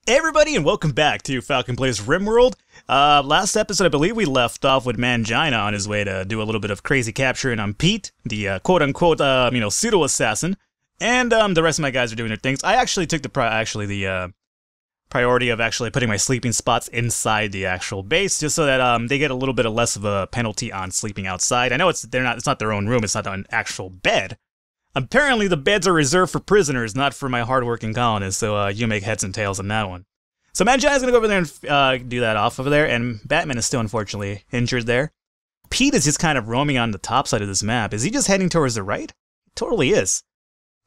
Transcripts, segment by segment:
Hey everybody, and welcome back to Falcon Plays Rimworld. Last episode, I believe we left off with Mangina on his way to do a little bit of crazy capturing on Pete, the quote-unquote, pseudo-assassin. And the rest of my guys are doing their things. I actually took the priority of actually putting my sleeping spots inside the actual base, just so that they get a little bit of less of a penalty on sleeping outside. I know it's not their own room, it's not an actual bed. Apparently the beds are reserved for prisoners, not for my hardworking colonists, so you make heads and tails on that one. So Mangina's gonna go over there and do that off over there, and Batman is still unfortunately injured there. Pete is just kind of roaming on the top side of this map. Is he just heading towards the right? He totally is.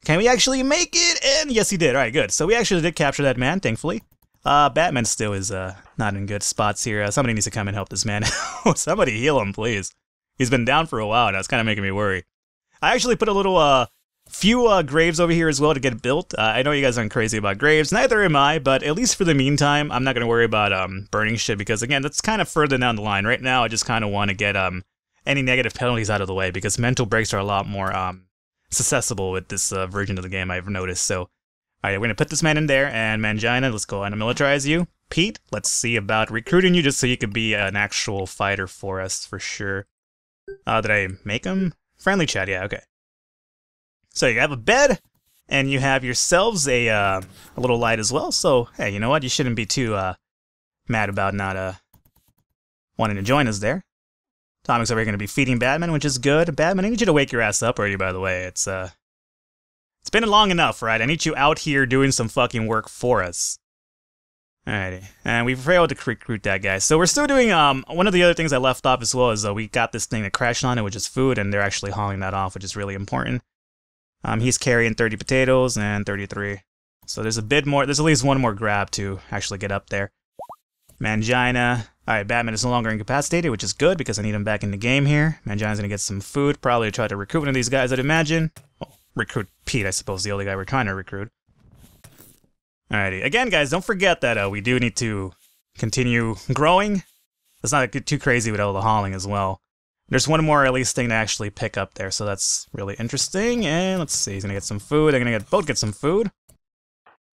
Can we actually make it? And yes, he did. Alright, good. So we actually did capture that man, thankfully. Batman still is not in good spots here. Somebody needs to come and help this man out. Somebody heal him, please. He's been down for a while now. It's kind of making me worry. I actually put a little few graves over here as well to get built. I know you guys aren't crazy about graves, neither am I, but at least for the meantime, I'm not going to worry about burning shit, because again, that's kind of further down the line. Right now, I just kind of want to get any negative penalties out of the way, because mental breaks are a lot more accessible with this version of the game, I've noticed. So, alright, we're going to put this man in there, and Mangina, let's go on and militarize you. Pete, let's see about recruiting you just so you could be an actual fighter for us, for sure. Did I make him? Friendly chat, yeah, okay. So you have a bed, and you have yourselves a little light as well, so, hey, you know what? You shouldn't be too mad about not wanting to join us there. Tomic's over here going to be feeding Batman, which is good. Batman, I need you to wake your ass up already, by the way. It's been long enough, right? I need you out here doing some fucking work for us. Alrighty, and we failed to recruit that guy. So we're still doing, one of the other things I left off as well is we got this thing that crashlanded, which is food, and they're actually hauling that off, which is really important. He's carrying 30 potatoes and 33. So there's a bit more, there's at least one more grab to actually get up there. Mangina. Alright, Batman is no longer incapacitated, which is good because I need him back in the game here. Mangina's gonna get some food, probably try to recruit one of these guys, I'd imagine. Well, recruit Pete, I suppose, the only guy we're trying to recruit. Alrighty, again guys, don't forget that we do need to continue growing. Let's not get too crazy with all the hauling as well. There's one more at least thing to actually pick up there, so that's really interesting. And let's see, he's gonna get some food. They're gonna both get some food.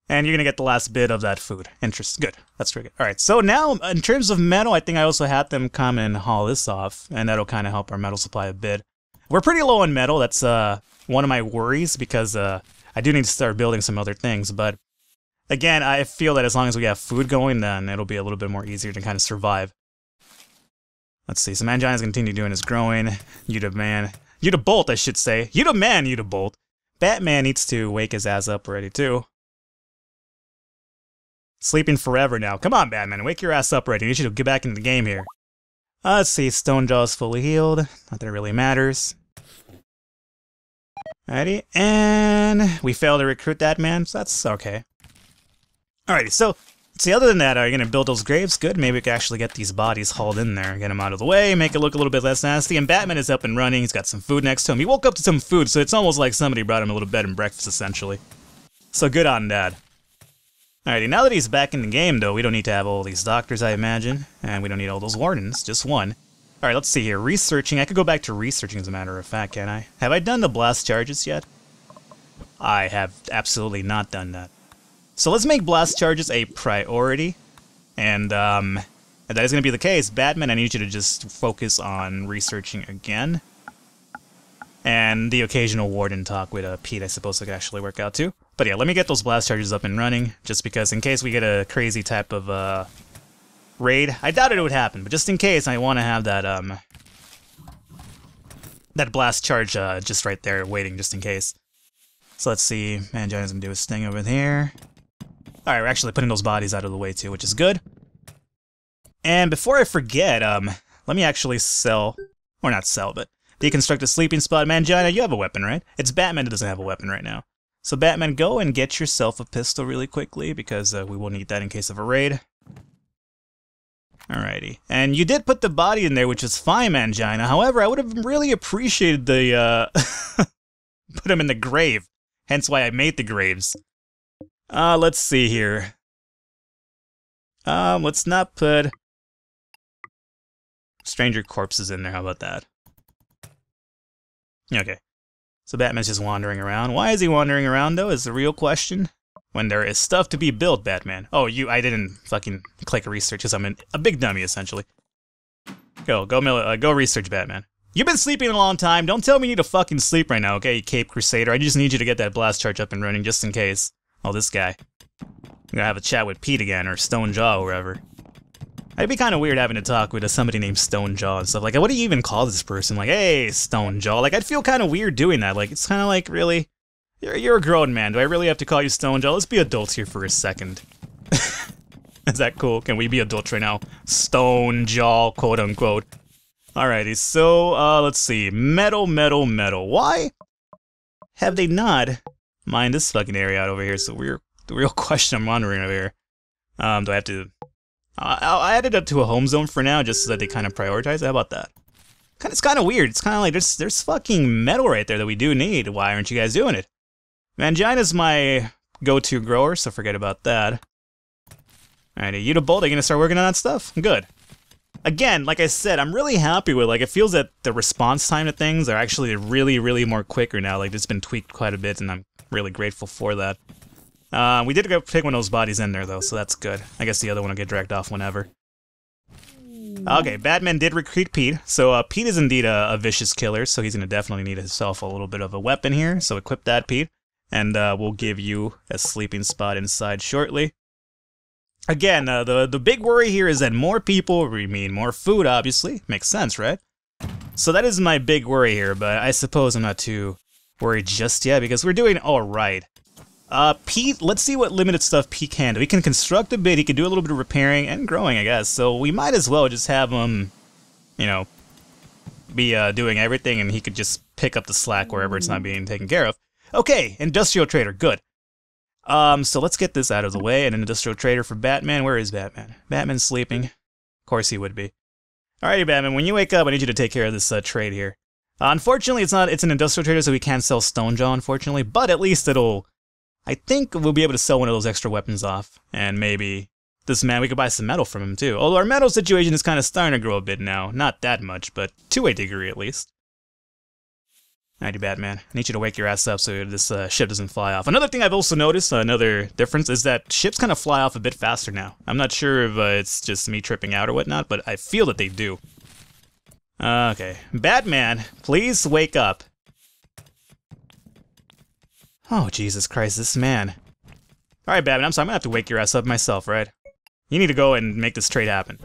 And you're gonna get the last bit of that food. Good, that's pretty good. Alright, so now in terms of metal, I think I also had them come and haul this off, and that'll kind of help our metal supply a bit. We're pretty low on metal, that's one of my worries, because I do need to start building some other things, but again, I feel that as long as we have food going, then it'll be a little bit more easier to kind of survive. Let's see, so Mangina's gonna continue doing his growing. You the bolt, I should say. You the bolt. Batman needs to wake his ass up already, too. Sleeping forever now. Come on, Batman, wake your ass up already. You should get back into the game here. Let's see, Stonejaw's fully healed. Not that it really matters. Alrighty, and we failed to recruit that man, so that's okay. Alrighty, so see, other than that, are you going to build those graves? Good, maybe we can actually get these bodies hauled in there, get them out of the way, make it look a little bit less nasty, and Batman is up and running, he's got some food next to him. He woke up to some food, so it's almost like somebody brought him a little bed and breakfast, essentially. So good on that. Alrighty, now that he's back in the game, though, we don't need to have all these doctors, I imagine, and we don't need all those wardens, just one. Alright, let's see here, researching, I could go back to researching as a matter of fact, can't I? Have I done the blast charges yet? I have absolutely not done that. So let's make blast charges a priority, and if that is going to be the case, Batman, I need you to just focus on researching again. And the occasional warden talk with Pete, I suppose, could actually work out too. But yeah, let me get those blast charges up and running, just because in case we get a crazy type of raid. I doubted it would happen, but just in case, I want to have that that blast charge just right there waiting, just in case. So let's see, Mangina's going to do his thing over here. Alright, we're actually putting those bodies out of the way too, which is good. And before I forget, let me actually sell, or not sell, but deconstruct a sleeping spot. Mangina, you have a weapon, right? It's Batman that doesn't have a weapon right now. So Batman, go and get yourself a pistol really quickly, because we will need that in case of a raid. Alrighty. And you did put the body in there, which is fine, Mangina. However, I would have really appreciated the, put him in the grave. Hence why I made the graves. Let's see here. Let's not put stranger corpses in there, how about that? Okay. So Batman's just wandering around. Why is he wandering around, though, is the real question. when there is stuff to be built, Batman. Oh, I didn't fucking click research because I'm a big dummy, essentially. Go research, Batman. You've been sleeping a long time. Don't tell me you need to fucking sleep right now, okay, you Cape Crusader. I just need you to get that blast charge up and running just in case. Oh, this guy. I'm gonna have a chat with Pete again, or Stonejaw, or wherever. It'd be kind of weird having to talk with somebody named Stonejaw and stuff. Like, what do you even call this person? Like, hey, Stonejaw. Like, I'd feel kind of weird doing that. Like, it's kind of like, really? You're a grown man. Do I really have to call you Stonejaw? Let's be adults here for a second. Is that cool? Can we be adults right now? Stonejaw, quote unquote. Alrighty, so, let's see. Metal. Why have they not mined this fucking area out over here? So the real question I'm wondering over here. Do I have to... I'll add it up to a home zone for now, just so that they kind of prioritize. How about that? It's kind of weird. It's kind of like, there's fucking metal right there that we do need. Why aren't you guys doing it? Mangina's my go-to grower, so forget about that. Alrighty, you to Bolt, are you gonna start working on that stuff? Good. Again, like I said, I'm really happy with, like, it feels that the response time to things are actually really more quicker now. Like, it's been tweaked quite a bit, and I'm really grateful for that. We did go pick one of those bodies in there, though, so that's good. I guess the other one will get dragged off whenever. Okay, Batman did recruit Pete. So, Pete is indeed a vicious killer, so he's gonna definitely need himself a little bit of a weapon here. So equip that, Pete. And, we'll give you a sleeping spot inside shortly. Again, the big worry here is that more people mean more food, obviously. Makes sense, right? So that is my big worry here, but I suppose I'm not too worried just yet, because we're doing alright. Pete, let's see what limited stuff Pete can do. He can construct a bit, he can do a little bit of repairing and growing, I guess. So we might as well just have him, you know, be doing everything, and he could just pick up the slack wherever it's not being taken care of. Okay, industrial trader, good. So let's get this out of the way. An industrial trader for Batman. Where is Batman? Batman's sleeping. Of course he would be. Alrighty, Batman, when you wake up, I need you to take care of this trade here. Unfortunately, it's an industrial trader, so we can't sell Stonejaw, unfortunately, but at least I think we'll be able to sell one of those extra weapons off, and maybe this man, we could buy some metal from him too. Although our metal situation is kind of starting to grow a bit now. Not that much, but to a degree at least. Alrighty, Batman. I need you to wake your ass up so this ship doesn't fly off. Another thing I've also noticed, another difference, is that ships kind of fly off a bit faster now. I'm not sure if it's just me tripping out or whatnot, but I feel that they do. Okay. Batman, please wake up. Oh, Jesus Christ, this man. Alright, Batman, I'm sorry, I'm gonna have to wake your ass up myself, right? You need to go and make this trade happen.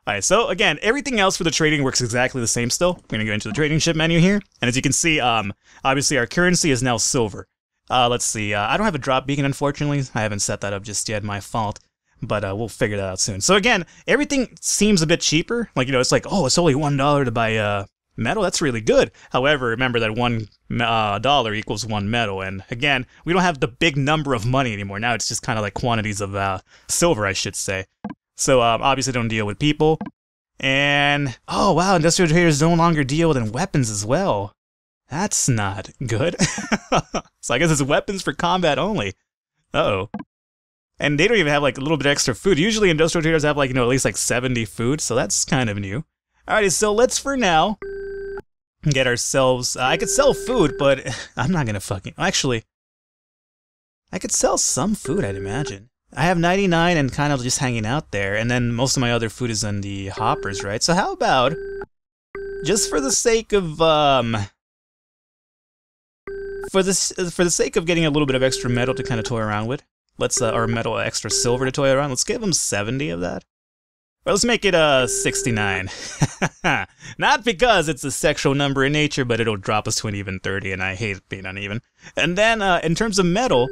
Alright, so again, everything else for the trading works exactly the same still. We're gonna go into the trading ship menu here, and as you can see, obviously our currency is now silver. Let's see, I don't have a drop beacon, unfortunately. I haven't set that up just yet, my fault. But we'll figure that out soon. So again, everything seems a bit cheaper. Like, you know, it's like, oh, it's only $1 to buy metal. That's really good. However, remember that $1 equals 1 metal. And again, we don't have the big number of money anymore. Now it's just kind of like quantities of silver, I should say. So obviously don't deal with people. And, oh wow, industrial traders no longer deal with weapons as well. That's not good. So I guess it's weapons for combat only. Uh-oh. And they don't even have like a little bit extra food. Usually industrial traders have like, you know, at least like 70 food, so that's kind of new. Alrighty, so let's for now get ourselves, I could sell food, but I'm not gonna fucking, actually, I could sell some food, I'd imagine. I have 99 and kind of just hanging out there, and then most of my other food is in the hoppers, right? So how about, just for the sake of, for the sake of getting a little bit of extra metal to kind of toy around with, let's, or metal extra silver to toy around, let's give them 70 of that. Or let's make it 69. Not because it's a sexual number in nature, but it'll drop us to an even 30, and I hate being uneven. And then, in terms of metal,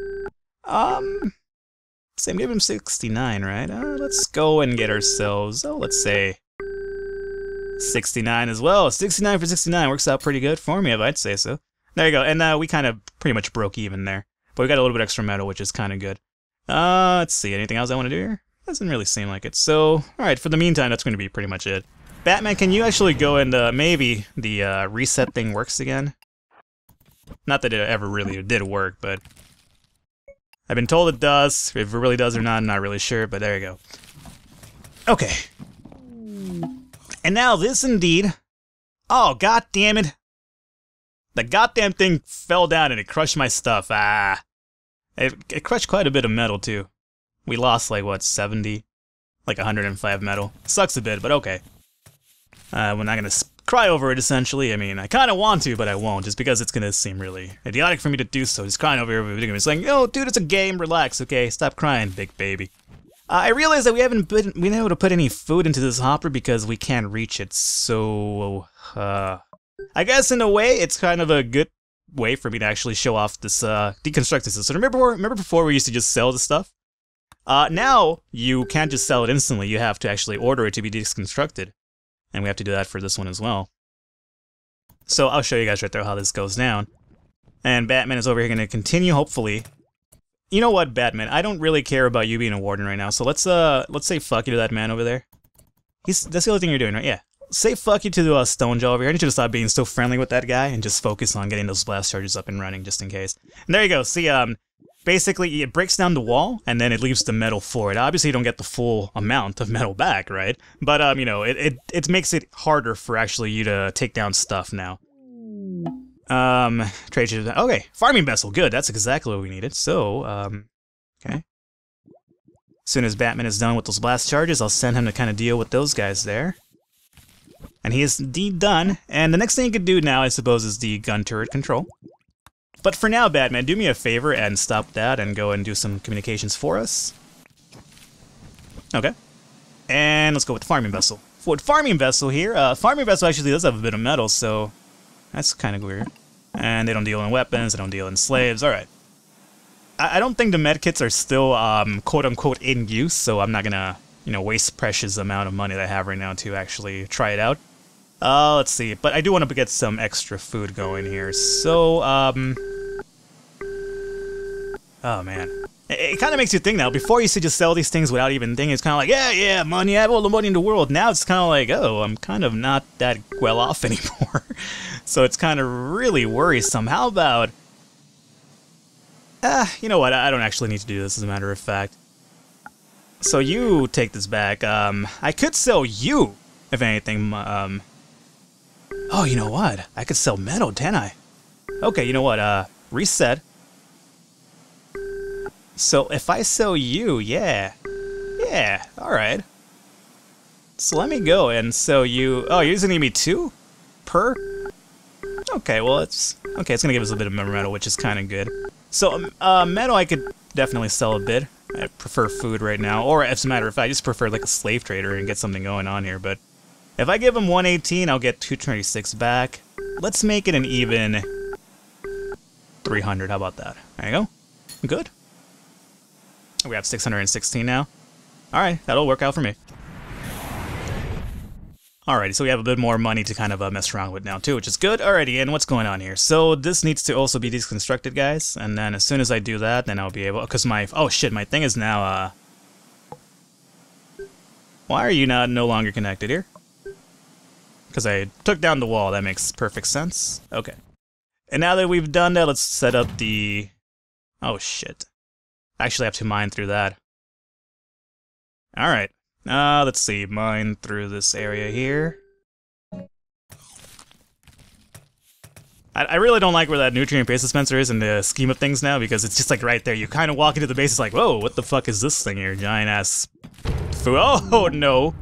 same, give him 69, right? Let's go and get ourselves, oh, let's say 69 as well. 69 for 69 works out pretty good for me, if I'd say so. There you go, and we kind of pretty much broke even there. But we got a little bit extra metal, which is kind of good. Let's see, anything else I want to do here? Doesn't really seem like it. So, alright, for the meantime, that's going to be pretty much it. Batman, can you actually go and maybe the reset thing works again? Not that it ever really did work, but I've been told it does. If it really does or not, I'm not really sure, but there you go. Okay. And now this indeed... Oh, god damn it. The goddamn thing fell down and it crushed my stuff. Ah. It crushed quite a bit of metal, too. We lost, like, what, 70? Like 105 metal. Sucks a bit, but okay. We're not gonna cry over it, essentially. I mean, I kind of want to, but I won't, just because it's gonna seem really idiotic for me to do so. Just crying over every video game. It's like, yo, dude, it's a game. Relax, okay? Stop crying, big baby. I realized that we haven't been able to put any food into this hopper because we can't reach it. So, I guess in a way, it's kind of a good way for me to actually show off this deconstruct this. So remember before we used to just sell the stuff? Now you can't just sell it instantly. You have to actually order it to be deconstructed. And we have to do that for this one as well. So I'll show you guys right there how this goes down. And Batman is over here going to continue, hopefully. You know what, Batman? I don't really care about you being a warden right now. So let's say fuck you to that man over there. That's the only thing you're doing, right? Yeah. Say fuck you to the Stonejaw over here. I need you to stop being so friendly with that guy and just focus on getting those blast charges up and running just in case. And there you go. See, basically, it breaks down the wall, and then it leaves the metal for it. Obviously, you don't get the full amount of metal back, right? But, you know, it makes it harder for actually you to take down stuff now. Trade ships. Okay, farming vessel. Good, that's exactly what we needed. So, okay. As soon as Batman is done with those blast charges, I'll send him to kind of deal with those guys there. And he is indeed done. And the next thing you could do now, I suppose, is the gun turret control. But for now, Batman, do me a favor and stop that and go and do some communications for us. Okay. And let's go with the farming vessel. For the farming vessel here, farming vessel actually does have a bit of metal, so that's kind of weird. And they don't deal in weapons, they don't deal in slaves, alright. I don't think the medkits are still, quote-unquote, in use, so I'm not gonna, you know, waste precious amount of money that I have right now to actually try it out. Let's see, but I do want to get some extra food going here, so, oh man. It kind of makes you think now, before you used to just sell these things without even thinking, it's kind of like, yeah, money, I have all the money in the world. Now it's kind of like, oh, I'm kind of not that well off anymore. So it's kind of really worrisome. How about, you know what, I don't actually need to do this as a matter of fact. So you take this back, I could sell you, if anything, oh, you know what, I could sell metal, can I? Okay, you know what, reset. So if I sell you, yeah, alright. So let me go and sell you, oh, you're gonna give me 2 per? Okay, well it's gonna give us a bit of metal, which is kind of good. So, metal I could definitely sell a bit. I prefer food right now, or as a matter of fact, I just prefer like a slave trader and get something going on here, but if I give him 118, I'll get 226 back. Let's make it an even 300, how about that? There you go. Good. We have 616 now. Alright, that'll work out for me. Alrighty, so we have a bit more money to kind of mess around with now too, which is good. Alrighty, and what's going on here? So this needs to also be deconstructed, guys, and then as soon as I do that, then I'll be able, because my, oh shit, my thing is now, why are you no longer connected here? Because I took down the wall, that makes perfect sense. Okay. And now that we've done that, let's set up the, oh shit. I actually have to mine through that. Alright. Let's see. Mine through this area here. I really don't like where that nutrient base dispenser is in the scheme of things now, because it's just like right there. You kind of walk into the base, it's like, whoa, what the fuck is this thing here? Giant ass food. Oh no.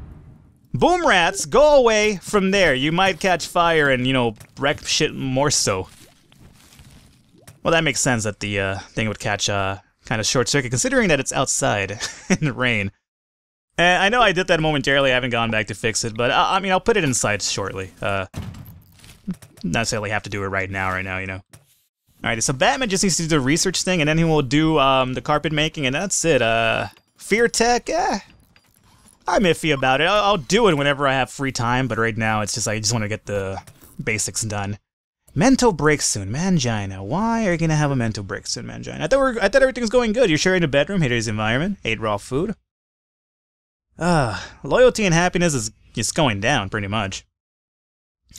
Boom rats, go away from there. You might catch fire and, you know, wreck shit more so. Well, that makes sense that the thing would catch kind of short circuit, considering that it's outside in the rain. And I know I did that momentarily, I haven't gone back to fix it, but I mean, I'll put it inside shortly. Not necessarily have to do it right now, you know. Alright, so Batman just needs to do the research thing, and then he will do the carpet making, and that's it. Fear Tech, I'm iffy about it. I'll do it whenever I have free time, but right now it's just, I just want to get the basics done. Mental break soon, Mangina. Why are you gonna have a mental break soon, Mangina? I thought everything was going good. You're sharing a bedroom, hated his environment, ate raw food. Loyalty and happiness is just going down, pretty much.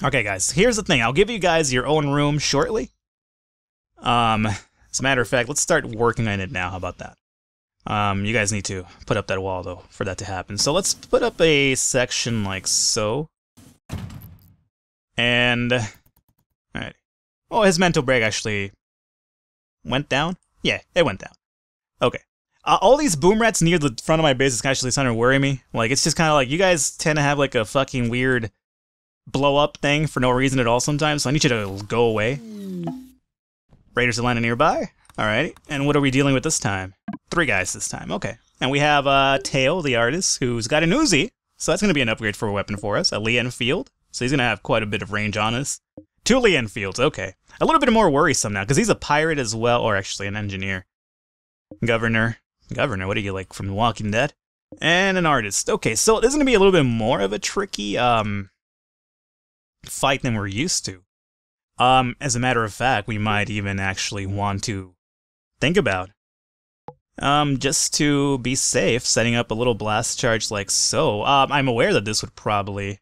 Okay, guys, here's the thing. I'll give you guys your own room shortly. As a matter of fact, let's start working on it now. How about that? You guys need to put up that wall, though, for that to happen. So let's put up a section like so. And... Alright. Oh, his mental break actually went down? Yeah, it went down. Okay. All these boom rats near the front of my base is actually starting to worry me. Like, it's just kind of like, you guys tend to have like a fucking weird blow up thing for no reason at all sometimes, so I need you to go away. Raiders are landing nearby. Alright, and what are we dealing with this time? 3 guys this time, okay. And we have Tail, the artist, who's got an Uzi, so that's going to be an upgrade for a weapon for us. A Lee Enfield, so he's going to have quite a bit of range on us. 2 Lee Enfields, okay. A little bit more worrisome now, because he's a pirate as well, or actually an engineer. Governor, what are you, like, from The Walking Dead? And an artist. Okay, so this is going to be a little bit more of a tricky, fight than we're used to. As a matter of fact, we might even actually want to think about, just to be safe, setting up a little blast charge like so. I'm aware that this would probably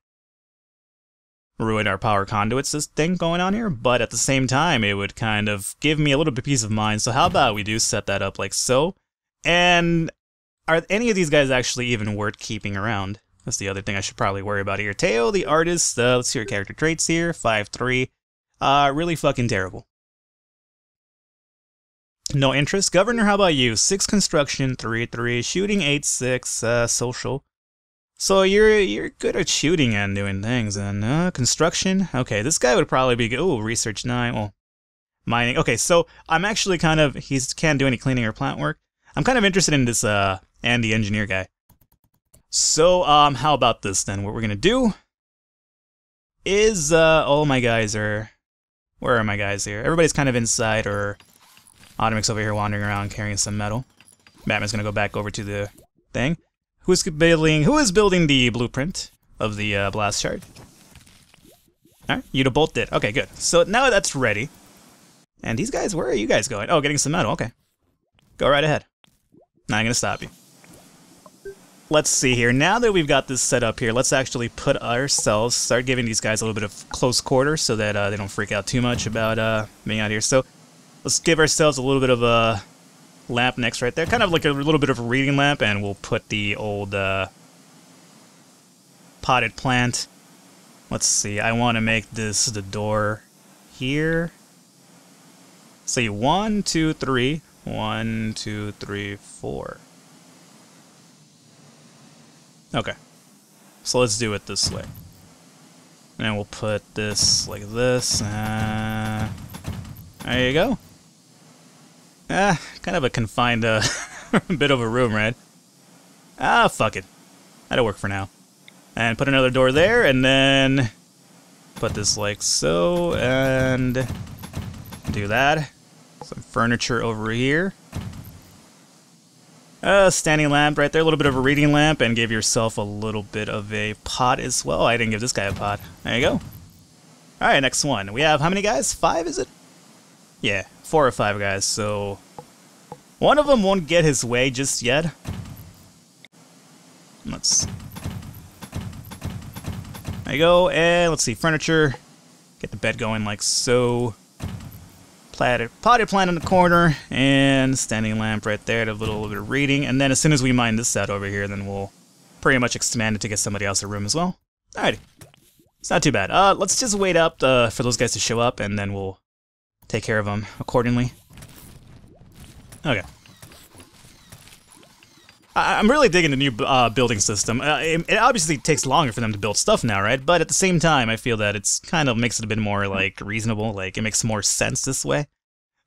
ruin our power conduits, this thing going on here, but at the same time, it would kind of give me a little bit of peace of mind. So how about we do set that up like so? And are any of these guys actually even worth keeping around? That's the other thing I should probably worry about here. Teo, the artist, let's see your character traits here. 5'3". Really fucking terrible. No interest. Governor, how about you? 6 construction, 3'3", shooting 8'6", social. So you're good at shooting and doing things, and construction. Okay, this guy would probably be good. Oh, research 9. Well, mining. Okay, so I'm actually kind of, he can't do any cleaning or plant work. I'm kind of interested in this Andy engineer guy. So how about this then? What we're gonna do is all my guys are, where are my guys here? Everybody's kind of inside, or Automic's over here wandering around carrying some metal. Batman's gonna go back over to the thing. Who is building the blueprint of the blast shard? Alright, you both did. Okay, good. So now that's ready. And these guys, where are you guys going? Oh, getting some metal. Okay. Go right ahead. Not gonna stop you. Let's see here. Now that we've got this set up here, let's actually put ourselves, start giving these guys a little bit of close quarters so that they don't freak out too much about being out here. So let's give ourselves a little bit of a lamp next right there. Kind of like a little bit of a reading lamp, and we'll put the old potted plant. Let's see. I want to make this the door here. See, 1, 2, 3. 1, 2, 3, 4. Okay. So let's do it this way. And then we'll put this like this. There you go. Kind of a confined bit of a room, right? Fuck it. That'll work for now. And put another door there, and then put this like so, and do that. Some furniture over here. Standing lamp right there, a little bit of a reading lamp, and give yourself a little bit of a pot as well. I didn't give this guy a pot. There you go. Alright, next one. We have how many guys? 5, is it? Yeah, 4 or 5 guys, so one of them won't get his way just yet. Let's... There you go, and let's see, furniture. Get the bed going like so. Potted plant in the corner, and standing lamp right there, a little bit of reading, and then as soon as we mine this out over here, then we'll pretty much expand it to get somebody else a room as well. Alrighty. It's not too bad. Let's just wait up for those guys to show up, and then we'll take care of them accordingly. Okay. I'm really digging the new building system. It obviously takes longer for them to build stuff now, right? But at the same time, I feel that it's kind of makes it a bit more, like, reasonable. Like, it makes more sense this way.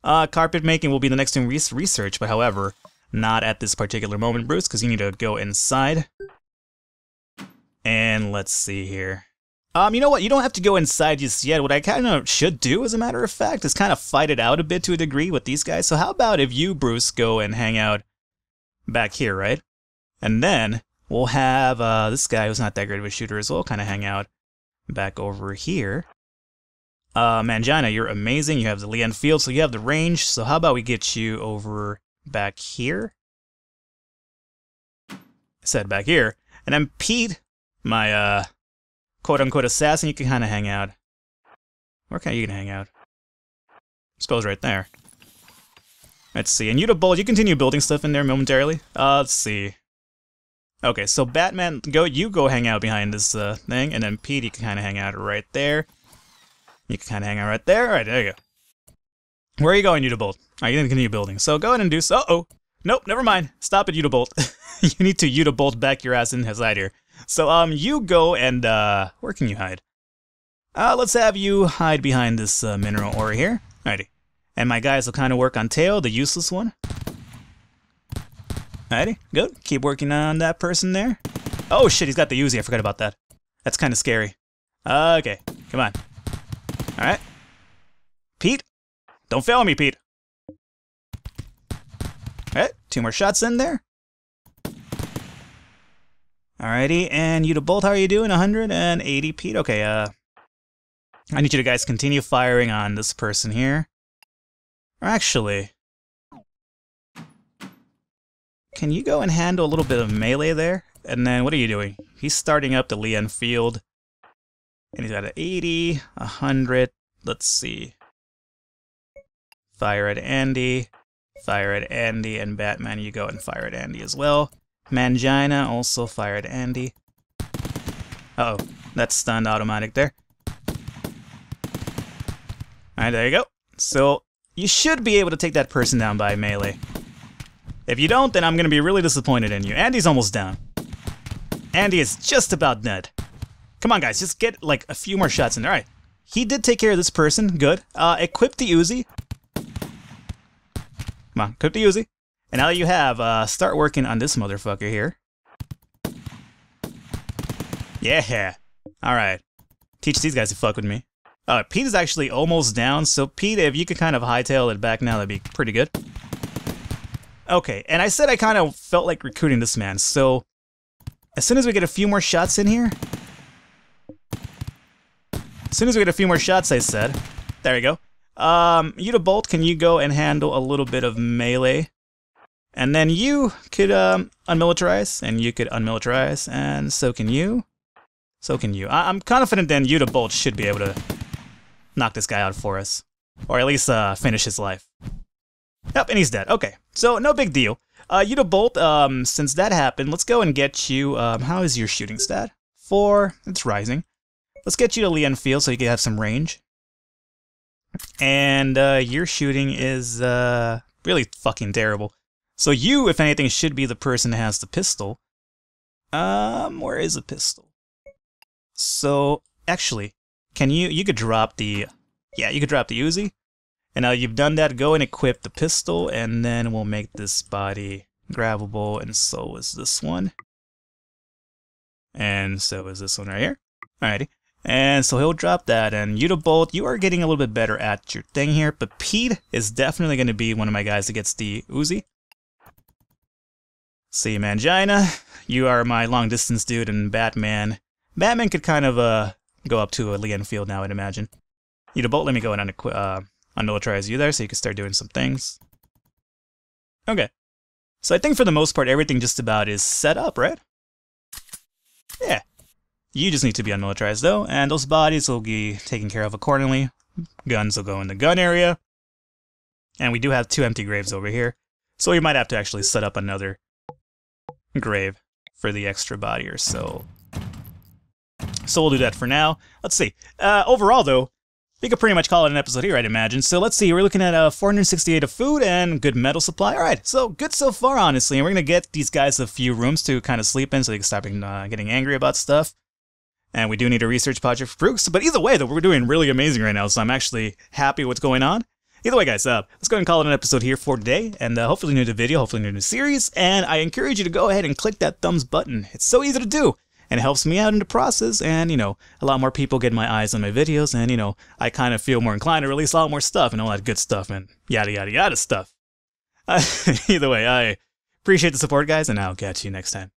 Carpet making will be the next thing research, but however, not at this particular moment, Bruce, because you need to go inside. And let's see here. You know what? You don't have to go inside just yet. What I kind of should do, as a matter of fact, is kind of fight it out a bit to a degree with these guys. So how about if you, Bruce, go and hang out back here, right? And then we'll have this guy who's not that great of a shooter as well kind of hang out back over here. Mangina, you're amazing. You have the Lee Enfield, so you have the range. So how about we get you over back here? I said back here. And then Pete, my quote-unquote assassin, you can kind of hang out. Where can you hang out? I suppose right there. Let's see, and you continue building stuff in there momentarily. Let's see. Okay, so Batman, you go hang out behind this thing, and then Pete, you can kind of hang out right there. You can kind of hang out right there. All right, there you go. Where are you going, Bolt? All right, you're gonna continue building. So go ahead and do so. Uh-oh, Nope, never mind. Stop it, Udabolt. You need to Udabolt back your ass inside here. So, you go and, where can you hide? Let's have you hide behind this, mineral ore here. Alrighty. And my guys will kind of work on tail, the useless one. Alrighty, good. Keep working on that person there. Oh shit, he's got the Uzi. I forgot about that. That's kind of scary. Okay, come on. Alright. Pete? Don't fail me, Pete. Alright, 2 more shots in there. Alrighty, and Udabolt, how are you doing? 180, Pete? Okay, I need you to guys continue firing on this person here. Or actually, can you go and handle a little bit of melee there? And then, what are you doing? He's starting up the Leon field. And he's got an 80, 100, let's see. Fire at Andy. Fire at Andy, and Batman, you go and fire at Andy as well. Mangina, also fire at Andy. Uh-oh, that's stunned automatic there. Alright, there you go. So, you should be able to take that person down by melee. If you don't, then I'm going to be really disappointed in you. Andy's almost down. Andy is just about dead. Come on, guys, just get, like, a few more shots in there. Alright, he did take care of this person, good. Equip the Uzi. Come on, equip the Uzi. And now that you have, start working on this motherfucker here. Yeah. Alright. Teach these guys to fuck with me. Pete is actually almost down, so Pete, if you could kind of hightail it back now, that'd be pretty good. Okay, and I said I kind of felt like recruiting this man, so as soon as we get a few more shots in here... As soon as we get a few more shots, I said. There you go. Udabolt, can you go and handle a little bit of melee? And then you could unmilitarize, and you could unmilitarize, and so can you. So can you. I'm confident then Udabolt should be able to knock this guy out for us. Or at least finish his life. Yep, and he's dead. Okay, so no big deal. Udabolt, since that happened, let's go and get you, how is your shooting stat? 4, it's rising. Let's get you to Leon Field so you can have some range. And your shooting is really fucking terrible. So you, if anything, should be the person that has the pistol. Where is the pistol? So, actually, can you could drop the, yeah, you could drop the Uzi. And now you've done that, go and equip the pistol, and then we'll make this body grabbable, and so is this one. And so is this one right here. Alrighty. And so he'll drop that, and Udabolt, you are getting a little bit better at your thing here, but Pete is definitely going to be one of my guys that gets the Uzi. See, Mangina, you are my long-distance dude, and Batman. Batman could kind of go up to a Leon Field now, I'd imagine. Udabolt, let me go and unmilitarize you there so you can start doing some things. Okay. So I think for the most part, everything just about is set up, right? Yeah. You just need to be unmilitarized, though, and those bodies will be taken care of accordingly. Guns will go in the gun area. And we do have 2 empty graves over here, so we might have to actually set up another grave for the extra body or so. So we'll do that for now. Let's see. Overall, though, we could pretty much call it an episode here, I'd imagine. So let's see, we're looking at 468 of food and good metal supply. Alright, so good so far, honestly. And we're going to get these guys a few rooms to kind of sleep in so they can stop getting angry about stuff. And we do need a research project for Brooks. But either way, though, we're doing really amazing right now, so I'm actually happy with what's going on. Either way, guys, let's go ahead and call it an episode here for today. And hopefully new to the video, hopefully new to the series. And I encourage you to go ahead and click that thumbs button. It's so easy to do. And it helps me out in the process, and, you know, a lot more people get my eyes on my videos, and, you know, I kind of feel more inclined to release a lot more stuff, and all that good stuff, and yada yada yada stuff. Either way, I appreciate the support, guys, and I'll catch you next time.